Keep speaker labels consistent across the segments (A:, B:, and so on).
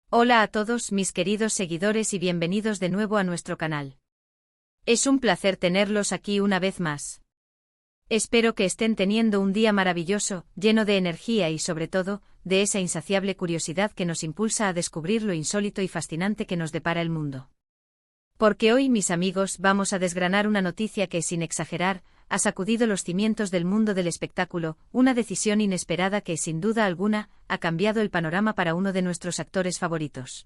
A: Hola a todos mis queridos seguidores y bienvenidos de nuevo a nuestro canal. Es un placer tenerlos aquí una vez más. Espero que estén teniendo un día maravilloso, lleno de energía y sobre todo, de esa insaciable curiosidad que nos impulsa a descubrir lo insólito y fascinante que nos depara el mundo. Porque hoy, mis amigos, vamos a desgranar una noticia que, sin exagerar, ha sacudido los cimientos del mundo del espectáculo, una decisión inesperada que, sin duda alguna, ha cambiado el panorama para uno de nuestros actores favoritos.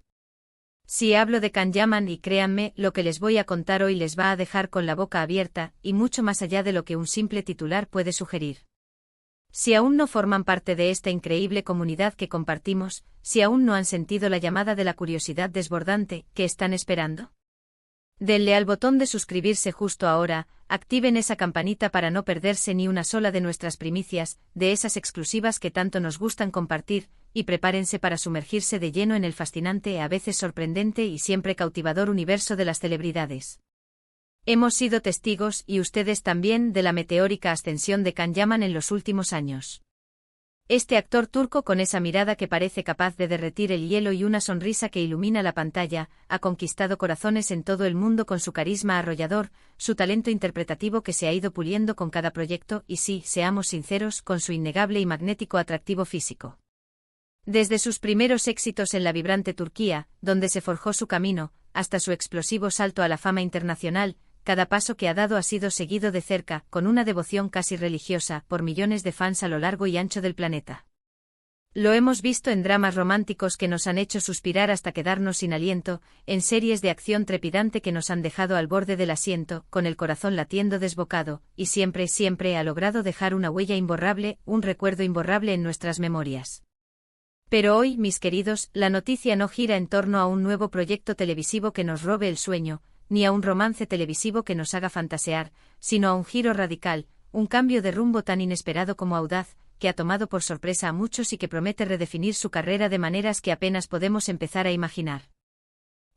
A: Si hablo de Can Yaman, y créanme, lo que les voy a contar hoy les va a dejar con la boca abierta, y mucho más allá de lo que un simple titular puede sugerir. Si aún no forman parte de esta increíble comunidad que compartimos, si aún no han sentido la llamada de la curiosidad desbordante, ¿qué están esperando? Denle al botón de suscribirse justo ahora, activen esa campanita para no perderse ni una sola de nuestras primicias, de esas exclusivas que tanto nos gustan compartir, y prepárense para sumergirse de lleno en el fascinante, a veces sorprendente y siempre cautivador universo de las celebridades. Hemos sido testigos, y ustedes también, de la meteórica ascensión de Can Yaman en los últimos años. Este actor turco, con esa mirada que parece capaz de derretir el hielo y una sonrisa que ilumina la pantalla, ha conquistado corazones en todo el mundo con su carisma arrollador, su talento interpretativo que se ha ido puliendo con cada proyecto y, sí, seamos sinceros, con su innegable y magnético atractivo físico. Desde sus primeros éxitos en la vibrante Turquía, donde se forjó su camino, hasta su explosivo salto a la fama internacional, cada paso que ha dado ha sido seguido de cerca, con una devoción casi religiosa, por millones de fans a lo largo y ancho del planeta. Lo hemos visto en dramas románticos que nos han hecho suspirar hasta quedarnos sin aliento, en series de acción trepidante que nos han dejado al borde del asiento, con el corazón latiendo desbocado, y siempre ha logrado dejar una huella imborrable, un recuerdo imborrable en nuestras memorias. Pero hoy, mis queridos, la noticia no gira en torno a un nuevo proyecto televisivo que nos robe el sueño, ni a un romance televisivo que nos haga fantasear, sino a un giro radical, un cambio de rumbo tan inesperado como audaz, que ha tomado por sorpresa a muchos y que promete redefinir su carrera de maneras que apenas podemos empezar a imaginar.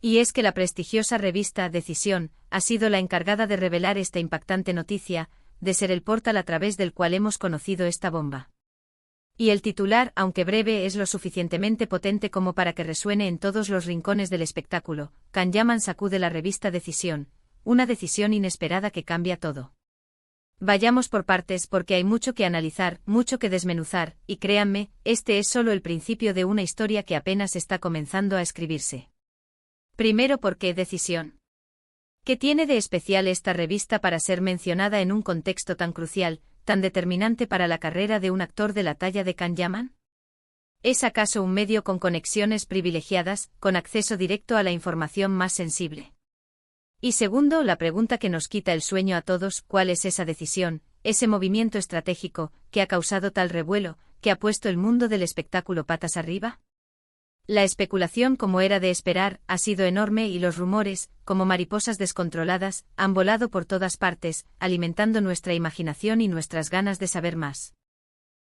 A: Y es que la prestigiosa revista Decisión ha sido la encargada de revelar esta impactante noticia, de ser el portal a través del cual hemos conocido esta bomba. Y el titular, aunque breve, es lo suficientemente potente como para que resuene en todos los rincones del espectáculo. Can Yaman sacude la revista Decisión, una decisión inesperada que cambia todo. Vayamos por partes porque hay mucho que analizar, mucho que desmenuzar, y créanme, este es solo el principio de una historia que apenas está comenzando a escribirse. Primero, ¿por qué Decisión? ¿Qué tiene de especial esta revista para ser mencionada en un contexto tan crucial, tan determinante para la carrera de un actor de la talla de Can Yaman? ¿Es acaso un medio con conexiones privilegiadas, con acceso directo a la información más sensible? Y segundo, la pregunta que nos quita el sueño a todos, ¿cuál es esa decisión, ese movimiento estratégico, que ha causado tal revuelo, que ha puesto el mundo del espectáculo patas arriba? La especulación, como era de esperar, ha sido enorme y los rumores, como mariposas descontroladas, han volado por todas partes, alimentando nuestra imaginación y nuestras ganas de saber más.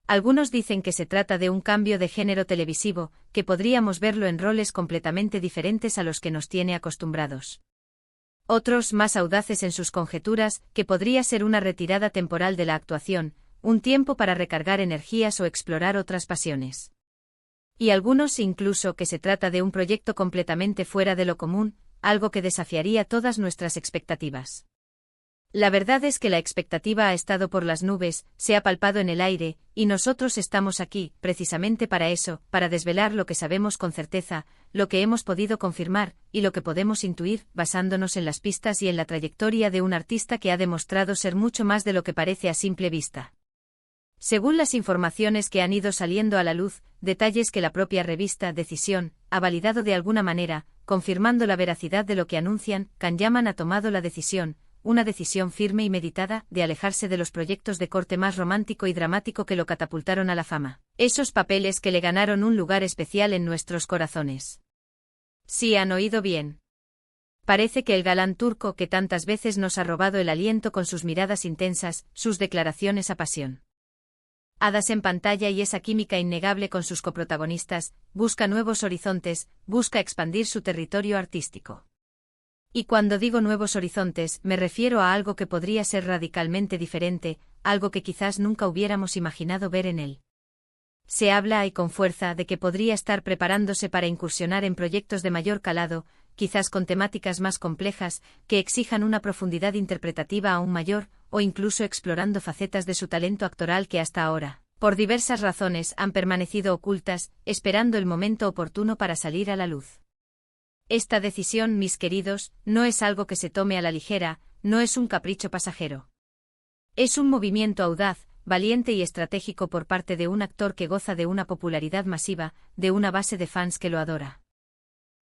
A: Algunos dicen que se trata de un cambio de género televisivo, que podríamos verlo en roles completamente diferentes a los que nos tiene acostumbrados. Otros, más audaces en sus conjeturas, que podría ser una retirada temporal de la actuación, un tiempo para recargar energías o explorar otras pasiones. Y algunos incluso que se trata de un proyecto completamente fuera de lo común, algo que desafiaría todas nuestras expectativas. La verdad es que la expectativa ha estado por las nubes, se ha palpado en el aire, y nosotros estamos aquí, precisamente para eso, para desvelar lo que sabemos con certeza, lo que hemos podido confirmar, y lo que podemos intuir, basándonos en las pistas y en la trayectoria de un artista que ha demostrado ser mucho más de lo que parece a simple vista. Según las informaciones que han ido saliendo a la luz, detalles que la propia revista Decisión ha validado de alguna manera, confirmando la veracidad de lo que anuncian, Can Yaman ha tomado la decisión, una decisión firme y meditada, de alejarse de los proyectos de corte más romántico y dramático que lo catapultaron a la fama. Esos papeles que le ganaron un lugar especial en nuestros corazones. Sí, han oído bien. Parece que el galán turco que tantas veces nos ha robado el aliento con sus miradas intensas, sus declaraciones a pasión. Hadas en pantalla y esa química innegable con sus coprotagonistas, busca nuevos horizontes, busca expandir su territorio artístico. Y cuando digo nuevos horizontes, me refiero a algo que podría ser radicalmente diferente, algo que quizás nunca hubiéramos imaginado ver en él. Se habla y con fuerza de que podría estar preparándose para incursionar en proyectos de mayor calado, quizás con temáticas más complejas, que exijan una profundidad interpretativa aún mayor, o incluso explorando facetas de su talento actoral que hasta ahora, por diversas razones, han permanecido ocultas, esperando el momento oportuno para salir a la luz. Esta decisión, mis queridos, no es algo que se tome a la ligera, no es un capricho pasajero. Es un movimiento audaz, valiente y estratégico por parte de un actor que goza de una popularidad masiva, de una base de fans que lo adora.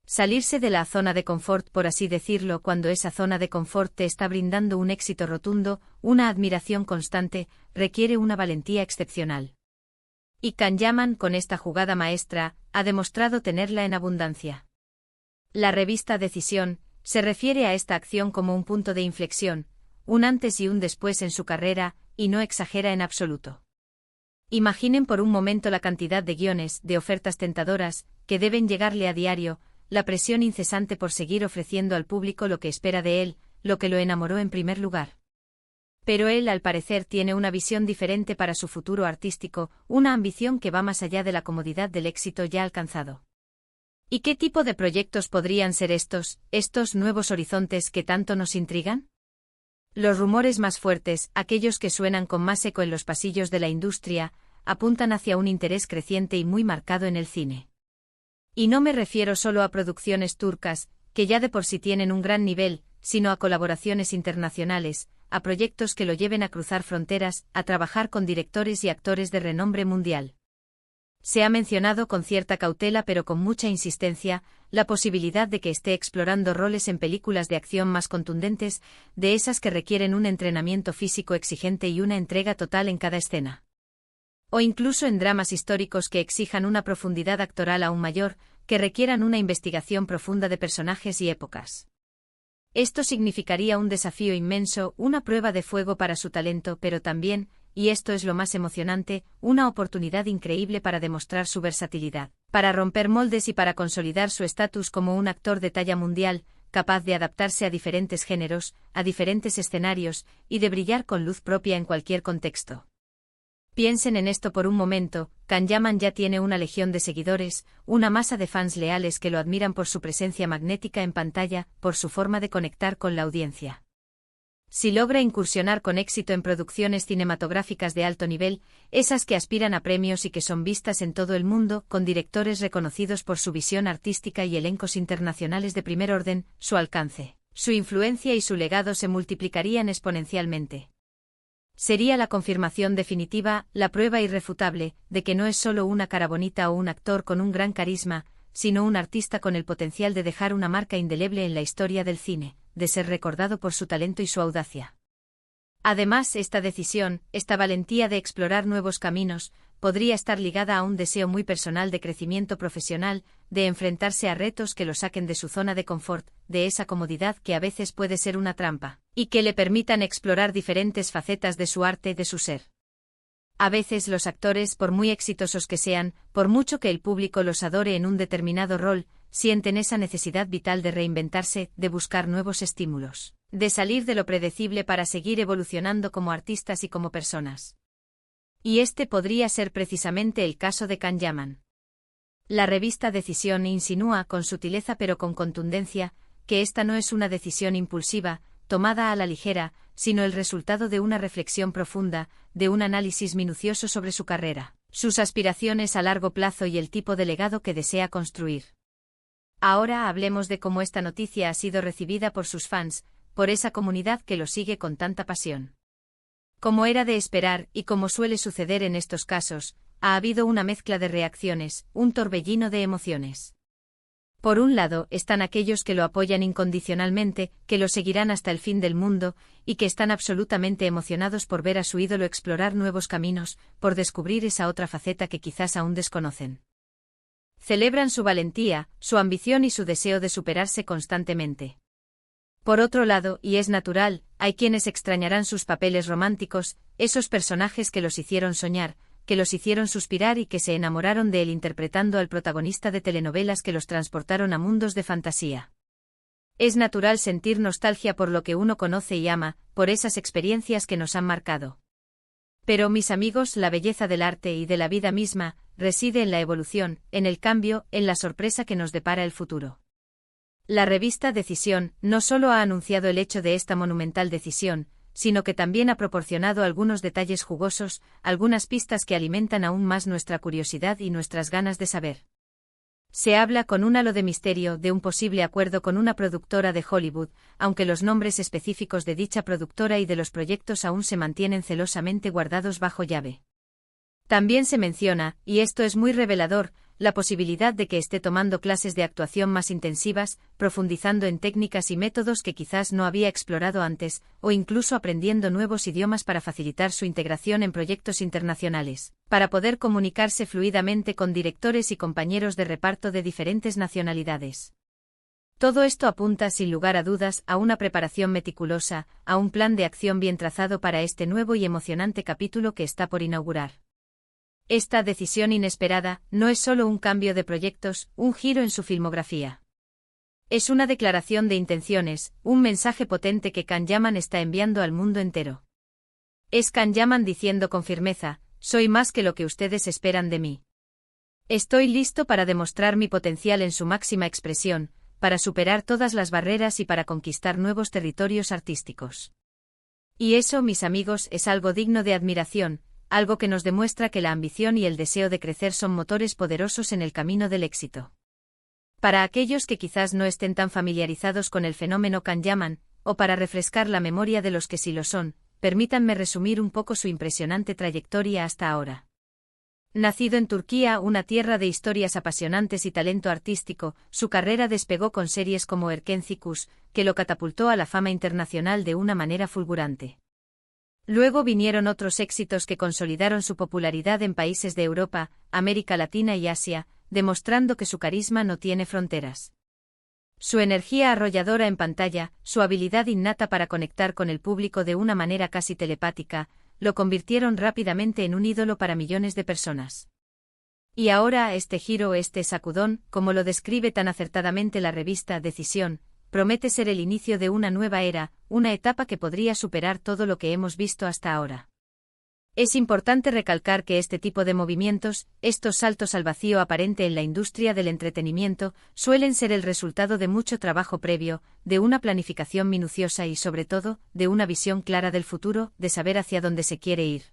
A: Salirse de la zona de confort, por así decirlo, cuando esa zona de confort te está brindando un éxito rotundo, una admiración constante, requiere una valentía excepcional. Y Can Yaman, con esta jugada maestra, ha demostrado tenerla en abundancia. La revista Decisión se refiere a esta acción como un punto de inflexión, un antes y un después en su carrera, y no exagera en absoluto. Imaginen por un momento la cantidad de guiones, de ofertas tentadoras, que deben llegarle a diario, la presión incesante por seguir ofreciendo al público lo que espera de él, lo que lo enamoró en primer lugar. Pero él, al parecer, tiene una visión diferente para su futuro artístico, una ambición que va más allá de la comodidad del éxito ya alcanzado. ¿Y qué tipo de proyectos podrían ser estos nuevos horizontes que tanto nos intrigan? Los rumores más fuertes, aquellos que suenan con más eco en los pasillos de la industria, apuntan hacia un interés creciente y muy marcado en el cine. Y no me refiero solo a producciones turcas, que ya de por sí tienen un gran nivel, sino a colaboraciones internacionales, a proyectos que lo lleven a cruzar fronteras, a trabajar con directores y actores de renombre mundial. Se ha mencionado con cierta cautela pero con mucha insistencia, la posibilidad de que esté explorando roles en películas de acción más contundentes, de esas que requieren un entrenamiento físico exigente y una entrega total en cada escena. O incluso en dramas históricos que exijan una profundidad actoral aún mayor, que requieran una investigación profunda de personajes y épocas. Esto significaría un desafío inmenso, una prueba de fuego para su talento, pero también, y esto es lo más emocionante, una oportunidad increíble para demostrar su versatilidad, para romper moldes y para consolidar su estatus como un actor de talla mundial, capaz de adaptarse a diferentes géneros, a diferentes escenarios, y de brillar con luz propia en cualquier contexto. Piensen en esto por un momento, Can Yaman ya tiene una legión de seguidores, una masa de fans leales que lo admiran por su presencia magnética en pantalla, por su forma de conectar con la audiencia. Si logra incursionar con éxito en producciones cinematográficas de alto nivel, esas que aspiran a premios y que son vistas en todo el mundo, con directores reconocidos por su visión artística y elencos internacionales de primer orden, su alcance, su influencia y su legado se multiplicarían exponencialmente. Sería la confirmación definitiva, la prueba irrefutable, de que no es solo una cara bonita o un actor con un gran carisma, sino un artista con el potencial de dejar una marca indeleble en la historia del cine, de ser recordado por su talento y su audacia. Además, esta decisión, esta valentía de explorar nuevos caminos, podría estar ligada a un deseo muy personal de crecimiento profesional, de enfrentarse a retos que lo saquen de su zona de confort, de esa comodidad que a veces puede ser una trampa, y que le permitan explorar diferentes facetas de su arte y de su ser. A veces los actores, por muy exitosos que sean, por mucho que el público los adore en un determinado rol, sienten esa necesidad vital de reinventarse, de buscar nuevos estímulos, de salir de lo predecible para seguir evolucionando como artistas y como personas. Y este podría ser precisamente el caso de Can Yaman. La revista Decisión insinúa, con sutileza pero con contundencia, que esta no es una decisión impulsiva, tomada a la ligera, sino el resultado de una reflexión profunda, de un análisis minucioso sobre su carrera, sus aspiraciones a largo plazo y el tipo de legado que desea construir. Ahora hablemos de cómo esta noticia ha sido recibida por sus fans, por esa comunidad que lo sigue con tanta pasión. Como era de esperar, y como suele suceder en estos casos, ha habido una mezcla de reacciones, un torbellino de emociones. Por un lado, están aquellos que lo apoyan incondicionalmente, que lo seguirán hasta el fin del mundo, y que están absolutamente emocionados por ver a su ídolo explorar nuevos caminos, por descubrir esa otra faceta que quizás aún desconocen. Celebran su valentía, su ambición y su deseo de superarse constantemente. Por otro lado, y es natural, hay quienes extrañarán sus papeles románticos, esos personajes que los hicieron soñar, que los hicieron suspirar y que se enamoraron de él interpretando al protagonista de telenovelas que los transportaron a mundos de fantasía. Es natural sentir nostalgia por lo que uno conoce y ama, por esas experiencias que nos han marcado. Pero, mis amigos, la belleza del arte y de la vida misma reside en la evolución, en el cambio, en la sorpresa que nos depara el futuro. La revista Decisión no solo ha anunciado el hecho de esta monumental decisión, sino que también ha proporcionado algunos detalles jugosos, algunas pistas que alimentan aún más nuestra curiosidad y nuestras ganas de saber. Se habla con un halo de misterio de un posible acuerdo con una productora de Hollywood, aunque los nombres específicos de dicha productora y de los proyectos aún se mantienen celosamente guardados bajo llave. También se menciona, y esto es muy revelador, la posibilidad de que esté tomando clases de actuación más intensivas, profundizando en técnicas y métodos que quizás no había explorado antes, o incluso aprendiendo nuevos idiomas para facilitar su integración en proyectos internacionales, para poder comunicarse fluidamente con directores y compañeros de reparto de diferentes nacionalidades. Todo esto apunta sin lugar a dudas a una preparación meticulosa, a un plan de acción bien trazado para este nuevo y emocionante capítulo que está por inaugurar. Esta decisión inesperada no es solo un cambio de proyectos, un giro en su filmografía. Es una declaración de intenciones, un mensaje potente que Can Yaman está enviando al mundo entero. Es Can Yaman diciendo con firmeza: soy más que lo que ustedes esperan de mí. Estoy listo para demostrar mi potencial en su máxima expresión, para superar todas las barreras y para conquistar nuevos territorios artísticos. Y eso, mis amigos, es algo digno de admiración, algo que nos demuestra que la ambición y el deseo de crecer son motores poderosos en el camino del éxito. Para aquellos que quizás no estén tan familiarizados con el fenómeno Can Yaman, o para refrescar la memoria de los que sí lo son, permítanme resumir un poco su impresionante trayectoria hasta ahora. Nacido en Turquía, una tierra de historias apasionantes y talento artístico, su carrera despegó con series como Erkencikus, que lo catapultó a la fama internacional de una manera fulgurante. Luego vinieron otros éxitos que consolidaron su popularidad en países de Europa, América Latina y Asia, demostrando que su carisma no tiene fronteras. Su energía arrolladora en pantalla, su habilidad innata para conectar con el público de una manera casi telepática, lo convirtieron rápidamente en un ídolo para millones de personas. Y ahora este giro, este sacudón, como lo describe tan acertadamente la revista Decisión, promete ser el inicio de una nueva era, una etapa que podría superar todo lo que hemos visto hasta ahora. Es importante recalcar que este tipo de movimientos, estos saltos al vacío aparente en la industria del entretenimiento, suelen ser el resultado de mucho trabajo previo, de una planificación minuciosa y, sobre todo, de una visión clara del futuro, de saber hacia dónde se quiere ir.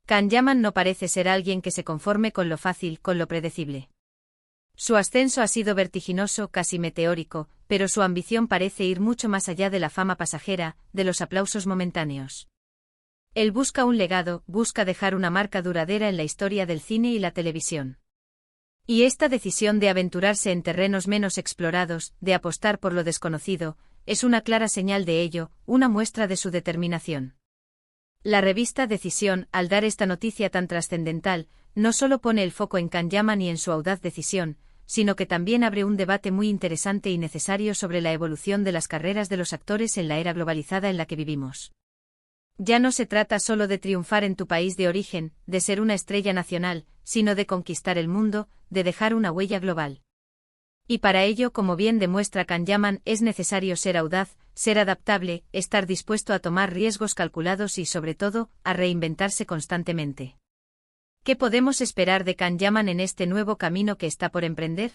A: Can Yaman no parece ser alguien que se conforme con lo fácil, con lo predecible. Su ascenso ha sido vertiginoso, casi meteórico, pero su ambición parece ir mucho más allá de la fama pasajera, de los aplausos momentáneos. Él busca un legado, busca dejar una marca duradera en la historia del cine y la televisión. Y esta decisión de aventurarse en terrenos menos explorados, de apostar por lo desconocido, es una clara señal de ello, una muestra de su determinación. La revista Decisión, al dar esta noticia tan trascendental, no solo pone el foco en Can Yaman y en su audaz decisión, sino que también abre un debate muy interesante y necesario sobre la evolución de las carreras de los actores en la era globalizada en la que vivimos. Ya no se trata solo de triunfar en tu país de origen, de ser una estrella nacional, sino de conquistar el mundo, de dejar una huella global. Y para ello, como bien demuestra Can Yaman, es necesario ser audaz, ser adaptable, estar dispuesto a tomar riesgos calculados y, sobre todo, a reinventarse constantemente. ¿Qué podemos esperar de Can Yaman en este nuevo camino que está por emprender?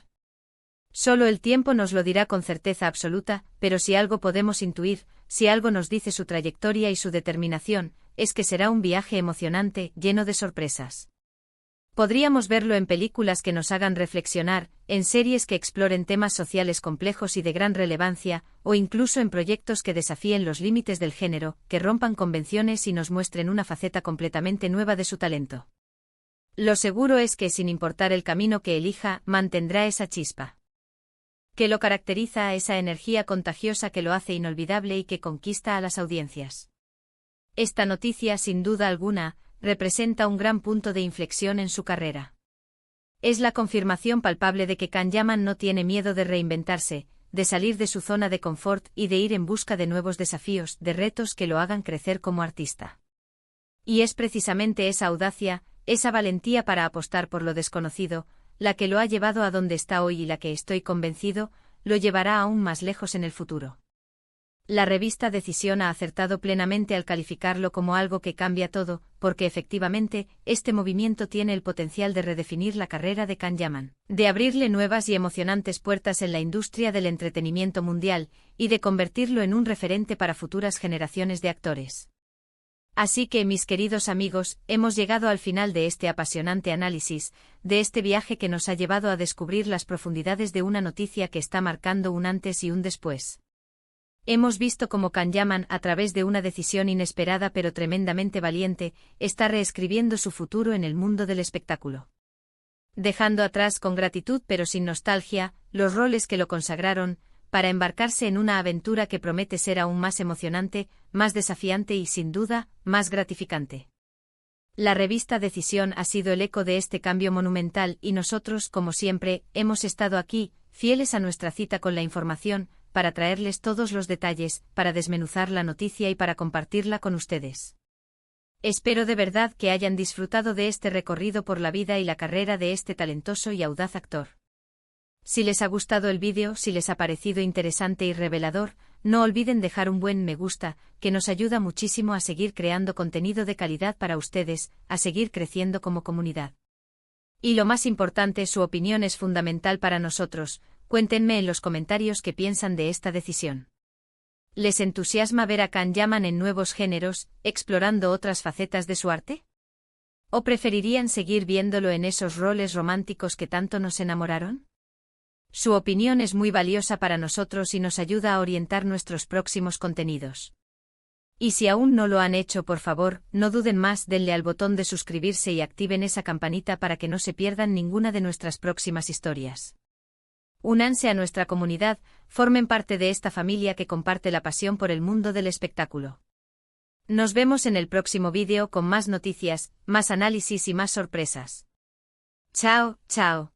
A: Solo el tiempo nos lo dirá con certeza absoluta, pero si algo podemos intuir, si algo nos dice su trayectoria y su determinación, es que será un viaje emocionante, lleno de sorpresas. Podríamos verlo en películas que nos hagan reflexionar, en series que exploren temas sociales complejos y de gran relevancia, o incluso en proyectos que desafíen los límites del género, que rompan convenciones y nos muestren una faceta completamente nueva de su talento. Lo seguro es que, sin importar el camino que elija, mantendrá esa chispa que lo caracteriza, esa energía contagiosa que lo hace inolvidable y que conquista a las audiencias. Esta noticia, sin duda alguna, representa un gran punto de inflexión en su carrera. Es la confirmación palpable de que Can Yaman no tiene miedo de reinventarse, de salir de su zona de confort y de ir en busca de nuevos desafíos, de retos que lo hagan crecer como artista. Y es precisamente esa audacia, esa valentía para apostar por lo desconocido, la que lo ha llevado a donde está hoy y la que, estoy convencido, lo llevará aún más lejos en el futuro. La revista Decisión ha acertado plenamente al calificarlo como algo que cambia todo, porque efectivamente, este movimiento tiene el potencial de redefinir la carrera de Can Yaman, de abrirle nuevas y emocionantes puertas en la industria del entretenimiento mundial, y de convertirlo en un referente para futuras generaciones de actores. Así que, mis queridos amigos, hemos llegado al final de este apasionante análisis, de este viaje que nos ha llevado a descubrir las profundidades de una noticia que está marcando un antes y un después. Hemos visto cómo Can Yaman, a través de una decisión inesperada pero tremendamente valiente, está reescribiendo su futuro en el mundo del espectáculo. Dejando atrás con gratitud pero sin nostalgia, los roles que lo consagraron, para embarcarse en una aventura que promete ser aún más emocionante, más desafiante y, sin duda, más gratificante. La revista Decisión ha sido el eco de este cambio monumental y nosotros, como siempre, hemos estado aquí, fieles a nuestra cita con la información, para traerles todos los detalles, para desmenuzar la noticia y para compartirla con ustedes. Espero de verdad que hayan disfrutado de este recorrido por la vida y la carrera de este talentoso y audaz actor. Si les ha gustado el vídeo, si les ha parecido interesante y revelador, no olviden dejar un buen me gusta, que nos ayuda muchísimo a seguir creando contenido de calidad para ustedes, a seguir creciendo como comunidad. Y lo más importante, su opinión es fundamental para nosotros. Cuéntenme en los comentarios qué piensan de esta decisión. ¿Les entusiasma ver a Can Yaman en nuevos géneros, explorando otras facetas de su arte? ¿O preferirían seguir viéndolo en esos roles románticos que tanto nos enamoraron? Su opinión es muy valiosa para nosotros y nos ayuda a orientar nuestros próximos contenidos. Y si aún no lo han hecho, por favor, no duden más, denle al botón de suscribirse y activen esa campanita para que no se pierdan ninguna de nuestras próximas historias. Únanse a nuestra comunidad, formen parte de esta familia que comparte la pasión por el mundo del espectáculo. Nos vemos en el próximo vídeo con más noticias, más análisis y más sorpresas. Chao, chao.